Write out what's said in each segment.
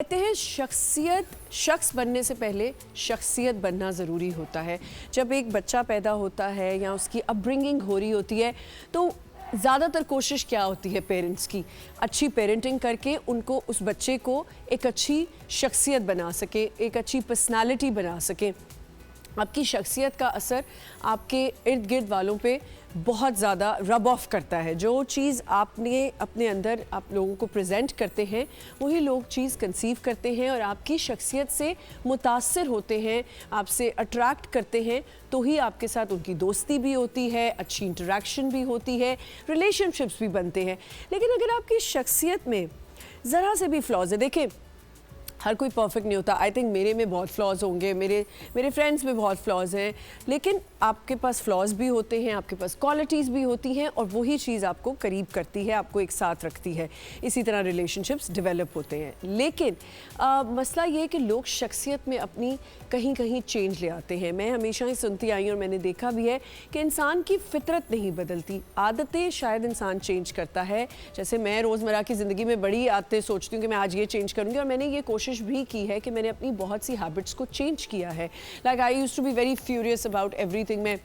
कहते हैं शख्सियत शख्स बनने से पहले शख्सियत बनना ज़रूरी होता है। जब एक बच्चा पैदा होता है या उसकी अपब्रिंगिंग हो रही होती है तो ज़्यादातर कोशिश क्या होती है पेरेंट्स की, अच्छी पेरेंटिंग करके उनको, उस बच्चे को एक अच्छी शख्सियत बना सके, एक अच्छी पर्सनालिटी बना सके। आपकी शख्सियत का असर आपके इर्द गिर्द वालों पे बहुत ज़्यादा रब ऑफ करता है। जो चीज़ आपने अपने अंदर आप लोगों को प्रेजेंट करते हैं वही लोग चीज़ कंसीव करते हैं और आपकी शख्सियत से मुतासर होते हैं, आपसे अट्रैक्ट करते हैं, तो ही आपके साथ उनकी दोस्ती भी होती है, अच्छी इंटरेक्शन भी होती है, रिलेशनशिप्स भी बनते हैं। लेकिन अगर आपकी शख्सियत में ज़रा से भी फ्लॉज है, देखें हर कोई परफेक्ट नहीं होता। आई थिंक मेरे में बहुत फ्लॉज होंगे, मेरे फ्रेंड्स में बहुत फ्लॉज हैं, लेकिन आपके पास फ्लॉज भी होते हैं, आपके पास क्वालिटीज़ भी होती हैं और वही चीज़ आपको करीब करती है, आपको एक साथ रखती है। इसी तरह रिलेशनशिप्स डेवलप होते हैं। लेकिन मसला ये है कि लोग शख्सियत में अपनी कहीं कहीं चेंज ले आते हैं। मैं हमेशा ही सुनती आई और मैंने देखा भी है कि इंसान की फितरत नहीं बदलती, आदतें शायद इंसान चेंज करता है। जैसे मैं रोज़मर्रा की ज़िंदगी में बड़ी आदतें सोचती हूँ कि मैं आज ये चेंज करूँगी और मैंने ये कोशिश भी की है कि मैंने अपनी बहुत सी हैबिट्स को चेंज किया है। Like I used to be very furious about everything. मैं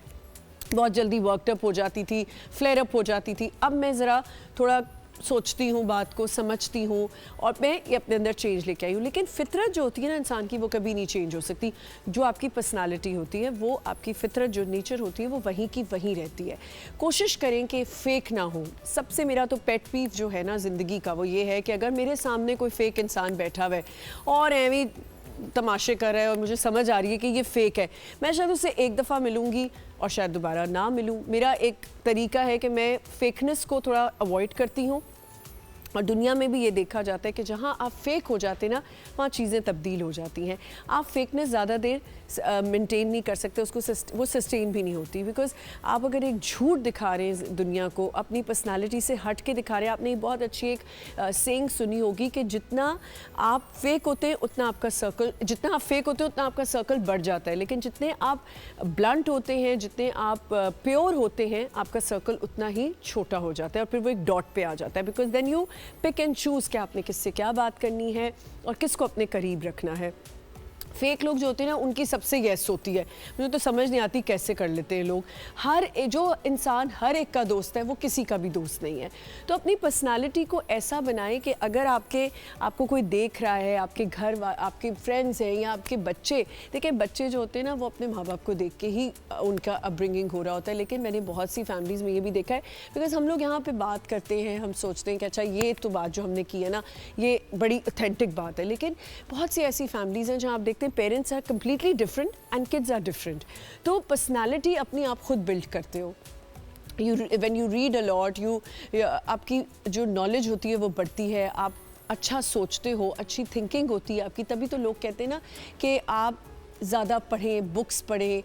बहुत जल्दी वर्कअप हो जाती थी, फ्लेयर अप हो जाती थी। अब मैं ज़रा थोड़ा सोचती हूँ, बात को समझती हूँ और मैं ये अपने अंदर चेंज लेके आई हूँ। लेकिन फितरत जो होती है ना इंसान की, वो कभी नहीं चेंज हो सकती। जो आपकी पर्सनालिटी होती है, वो आपकी फितरत जो नेचर होती है, वो वहीं की वहीं रहती है। कोशिश करें कि फ़ेक ना हो। सबसे मेरा तो पेट पीव जो है ना ज़िंदगी का, वो ये है कि अगर मेरे सामने कोई फ़ेक इंसान बैठा हुआ है और एवं तमाशे कर रहा है और मुझे समझ आ रही है कि ये फ़ेक है, मैं शायद उससे एक दफ़ा मिलूँगी और शायद दोबारा ना मिलूँ। मेरा एक तरीका है कि मैं फेकनेस को थोड़ा अवॉइड करती हूँ। और दुनिया में भी ये देखा जाता है कि जहाँ आप फेक हो जाते ना, वहाँ चीज़ें तब्दील हो जाती हैं। आप फेकनेस ज़्यादा देर मेंटेन नहीं कर सकते, उसको वो सस्टेन भी नहीं होती। बिकॉज़ आप अगर एक झूठ दिखा रहे हैं दुनिया को, अपनी पर्सनालिटी से हट के दिखा रहे हैं। आपने बहुत अच्छी एक सेइंग सुनी होगी कि जितना आप फेक होते हैं उतना आपका सर्कल, जितना आप फेक होते हैं उतना आपका सर्कल बढ़ जाता है। लेकिन जितने आप ब्लंट होते हैं, जितने आप प्योर होते हैं, आपका सर्कल उतना ही छोटा हो जाता है और फिर वो एक डॉट पे आ जाता है। Because then you pick and choose कि आपने किससे क्या बात करनी है और किसको अपने करीब रखना है। फेक लोग जो होते हैं ना, उनकी सबसे यस होती है। मुझे तो समझ नहीं आती कैसे कर लेते हैं लोग। जो इंसान हर एक का दोस्त है वो किसी का भी दोस्त नहीं है। तो अपनी पर्सनालिटी को ऐसा बनाएं कि अगर आपको कोई देख रहा है, आपके घर आपके फ्रेंड्स हैं या आपके बच्चे, देखिए बच्चे जो होते हैं ना, वो अपने माँ बाप को देख के ही उनका अपब्रिंगिंग हो रहा होता है। लेकिन मैंने बहुत सी फैमिलीज़ में ये भी देखा है, बिकॉज हम लोग यहाँ पर बात करते हैं, हम सोचते हैं कि अच्छा ये तो बात जो हमने की है ना, ये बड़ी ऑथेंटिक बात है। लेकिन बहुत सी ऐसी फैमिलीज़ हैं जहाँ आप देखते हैं parents are completely different and kids are different. तो पर्सनालिटी अपनी आप खुद बिल्ड करते हो। When you read a lot, आपकी जो नॉलेज होती है वो बढ़ती है, आप अच्छा सोचते हो, अच्छी थिंकिंग होती है आपकी। तभी तो लोग कहते हैं ना कि आप ज़्यादा पढ़ें, बुक्स पढ़ें,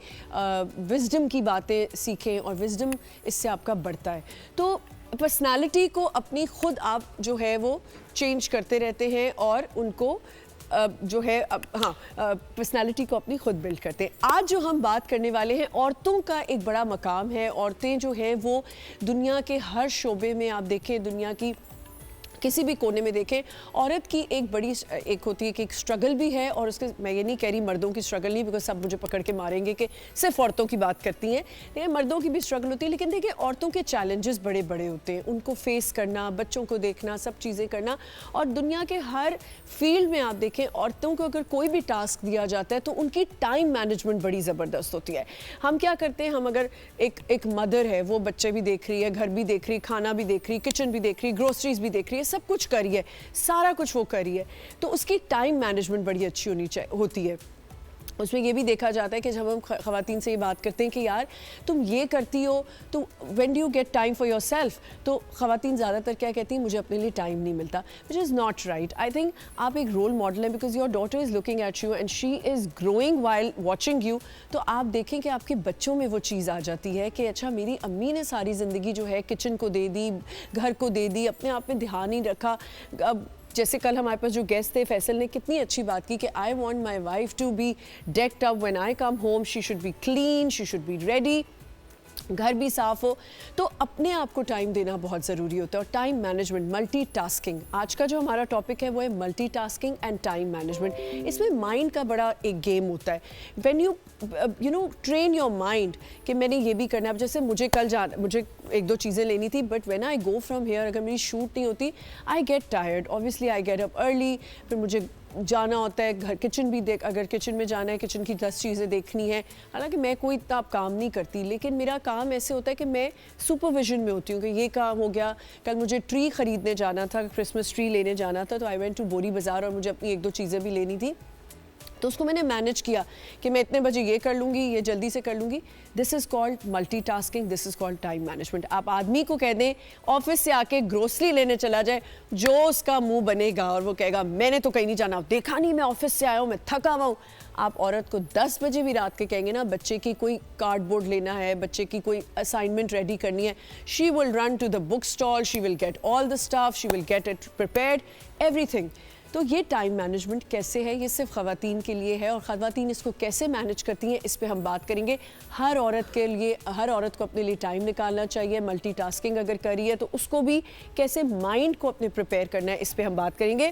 विजडम की बातें सीखें और विजडम इससे आपका बढ़ता है। तो पर्सनालिटी को अपनी खुद आप जो है वो चेंज करते रहते हैं और उनको जो है पर्सनालिटी को अपनी खुद बिल्ड करते हैं। आज जो हम बात करने वाले हैं, औरतों का एक बड़ा मकाम है। औरतें जो हैं वो दुनिया के हर शोबे में, आप देखें दुनिया की किसी भी कोने में देखें, औरत की एक बड़ी एक होती है कि एक स्ट्रगल भी है। और उसके, मैं ये नहीं कह रही मर्दों की स्ट्रगल नहीं, बिकॉज सब मुझे पकड़ के मारेंगे कि सिर्फ औरतों की बात करती हैं। लेकिन मर्दों की भी स्ट्रगल होती है। लेकिन देखिए औरतों के चैलेंजेस बड़े बड़े होते हैं, उनको फेस करना, बच्चों को देखना, सब चीज़ें करना। और दुनिया के हर फील्ड में आप देखें, औरतों को अगर कोई भी टास्क दिया जाता है तो उनकी टाइम मैनेजमेंट बड़ी ज़बरदस्त होती है। हम क्या करते हैं, हम अगर एक मदर है, वो बच्चे भी देख रही है, घर भी देख रही है, खाना भी देख रही है, किचन भी देख रही है, ग्रोसरीज भी देख रही है, सब कुछ करिए, सारा कुछ वो करिए, तो उसकी टाइम मैनेजमेंट बड़ी अच्छी होती है। उसमें ये भी देखा जाता है कि जब हम ख़वातीन से ये बात करते हैं कि यार तुम ये करती हो, तो when do you get time for your self, तो ख़वातीन ज़्यादातर क्या कहती हैं, मुझे अपने लिए टाइम नहीं मिलता, which is not right. I think आप एक रोल मॉडल हैं, because your daughter is looking at you and she is growing while watching you. तो आप देखें कि आपके बच्चों में वो चीज़ आ जाती है कि अच्छा मेरी अम्मी ने सारी ज़िंदगी जो है किचन को दे दी, घर को दे दी, अपने आप में ध्यान नहीं रखा। अब जैसे कल हमारे पास जो गेस्ट थे, फैसल ने कितनी अच्छी बात की कि I want my wife to be decked up when I come home, she should be clean, she should be ready. घर भी साफ हो, तो अपने आप को टाइम देना बहुत ज़रूरी होता है। और टाइम मैनेजमेंट, मल्टीटास्किंग, आज का जो हमारा टॉपिक है वो है मल्टीटास्किंग एंड टाइम मैनेजमेंट। इसमें माइंड का बड़ा एक गेम होता है। When you train your mind कि मैंने ये भी करना है। अब जैसे मुझे एक दो चीज़ें लेनी थी, but when I go from here, अगर मेरी शूट नहीं होती, I get tired, obviously I get up early, फिर मुझे जाना होता है घर, किचन भी अगर किचन में जाना है, किचन की 10 चीज़ें देखनी है। हालांकि मैं कोई इतना काम नहीं करती, लेकिन मेरा काम ऐसे होता है कि मैं सुपरविजन में होती हूँ कि ये काम हो गया। कल मुझे ट्री ख़रीदने जाना था, क्रिसमस ट्री लेने जाना था, तो आई वेंट टू बोरी बाज़ार और मुझे अपनी एक दो चीज़ें भी लेनी थी। तो उसको मैंने मैनेज किया कि मैं इतने बजे ये कर लूँगी, ये जल्दी से कर लूँगी। This is called multitasking, this is called time management. आप आदमी को कह दें ऑफिस से आके ग्रोसरी लेने चला जाए, जो उसका मुंह बनेगा और वो कहेगा मैंने तो कहीं नहीं जाना, देखा नहीं मैं ऑफिस से आया हूँ, मैं थका हुआ हूँ। आप औरत को 10 बजे भी रात के कहेंगे ना बच्चे की कोई कार्डबोर्ड लेना है, बच्चे की कोई असाइनमेंट रेडी करनी है, she will run to the book stall, she will get all the stuff, she will get it prepared, everything. तो ये टाइम मैनेजमेंट कैसे है, ये सिर्फ ख़वातीन के लिए है, और ख़वातीन इसको कैसे मैनेज करती हैं इस पे हम बात करेंगे। हर औरत के लिए, हर औरत को अपने लिए टाइम निकालना चाहिए। मल्टीटास्किंग अगर करी है तो उसको भी कैसे माइंड को अपने प्रिपेयर करना है, इस पे हम बात करेंगे।